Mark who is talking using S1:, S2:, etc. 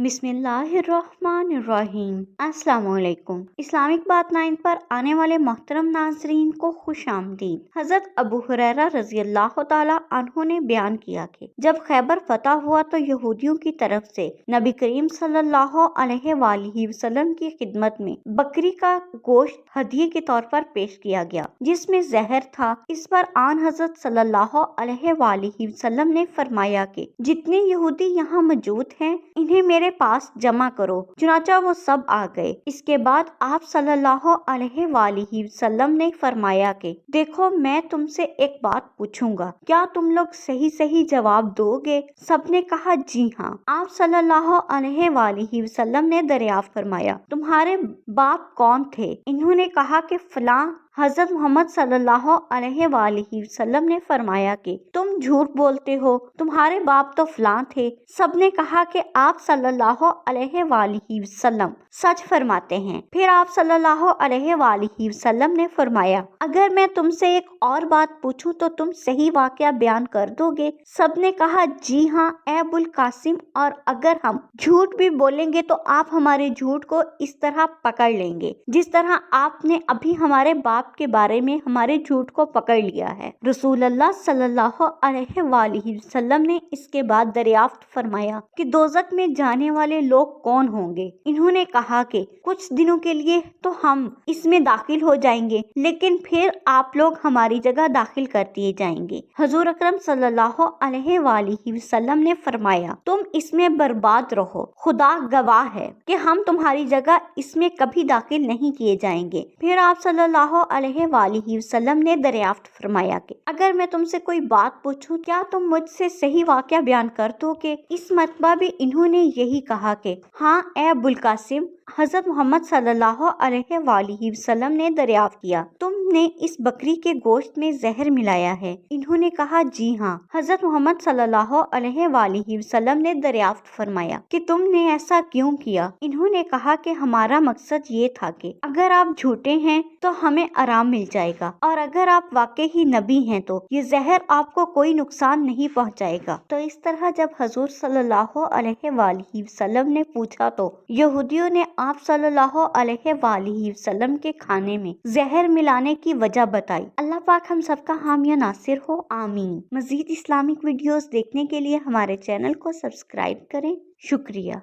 S1: बिस्मिल्लाहिर्रहमानिर्रहीम। अस्सलाम वालेकुम। इस्लामिक बात 9 पर आने वाले मोहतरम नाज़रीन को खुश आमदीद। हज़रत अबू हुरैरा रज़ी अल्लाह ताला अन्हु ने बयान किया कि जब खैबर फतह हुआ तो यहूदियों की तरफ से नबी करीम सल्लल्लाहु अलैहि वसल्लम की खिदमत में बकरी का गोश्त हदिये के तौर पर पेश किया गया जिसमें जहर था। इस पर आन हज़रत सल्लल्लाहु अलैहि वसल्लम ने फरमाया कि जितने यहूदी यहाँ मौजूद हैं इन्हें मेरे पास जमा करो। चुनाचा वो सब आ गए। इसके बाद आप सल्लल्लाहु अलैहि वसल्लम ने फरमाया कि देखो मैं तुमसे एक बात पूछूंगा, क्या तुम लोग सही सही जवाब दोगे? सबने कहा जी हाँ। आप सल्लल्लाहु अलैहि वसल्लम ने दरियाफ्त फरमाया तुम्हारे बाप कौन थे? इन्होंने कहा कि फलां। हजरत मोहम्मद सल्लल्लाहु अलैहि वसल्लम ने फरमाया कि तुम झूठ बोलते हो, तुम्हारे बाप तो फलां थे। सबने कहा कि आप सल्लल्लाहु अलैहि वसल्लम सच फरमाते हैं। फिर आप सल्लल्लाहु अलैहि वसल्लम ने फरमाया अगर मैं तुमसे एक और बात पूछूं तो तुम सही वाकया बयान कर दोगे? सबने कहा जी हाँ ए अबुल कासिम, और अगर हम झूठ भी बोलेंगे तो आप हमारे झूठ को इस तरह पकड़ लेंगे जिस तरह आपने अभी हमारे बाप के बारे में हमारे झूठ को पकड़ लिया है। रसूल अल्लाह सल्लल्लाहु अलैहि वसल्लम ने इसके बाद दरियाफ्त फरमाया कि दोज़ख में जाने वाले लोग कौन होंगे? इन्होंने कहा कि कुछ दिनों के लिए तो हम इसमें दाखिल हो जाएंगे, लेकिन फिर आप लोग हमारी जगह दाखिल कर दिए जाएंगे। हुजूर अकरम सल्लल्लाहु अलैहि वसल्लम ने फरमाया तुम इसमें बर्बाद रहो, खुदा गवाह है कि हम तुम्हारी जगह इसमें कभी दाखिल नहीं किए जाएंगे। फिर आप सल्लल्लाहु अलैहि वसल्लम ने दरियाफ्त फरमाया कि अगर मैं तुमसे कोई बात पूछूं क्या तुम मुझसे सही वाकया बयान कर दोगे? इस मरतबा भी इन्होंने यही कहा कि हाँ ए अबुल कासिम। हजरत मोहम्मद सल्लल्लाहु अलैहि वसल्लम ने दरियाफ्त किया तुमने इस बकरी के गोश्त में जहर मिलाया है? इन्होंने कहा जी हाँ। हजरत मोहम्मद सल्लल्लाहु अलैहि वसल्लम ने दरियाफ्त फरमाया कि तुमने ऐसा क्यों किया? इन्होंने कहा कि हमारा मकसद ये था कि अगर आप झूठे हैं तो हमें आराम मिल जाएगा, और अगर आप वाकई ही नबी हैं तो ये जहर आपको कोई नुकसान नहीं पहुंचाएगा। तो इस तरह जब हजूर सल्लल्लाहु अलैहि वसल्लम ने पूछा तो यहूदियों ने आप सल्लल्लाहु अलैहि वसल्लम के खाने में जहर मिलाने की वजह बताई। अल्लाह पाक हम सबका हामिया नासिर हो, आमीन। मजीद इस्लामिक वीडियोस देखने के लिए हमारे चैनल को सब्सक्राइब करें। शुक्रिया।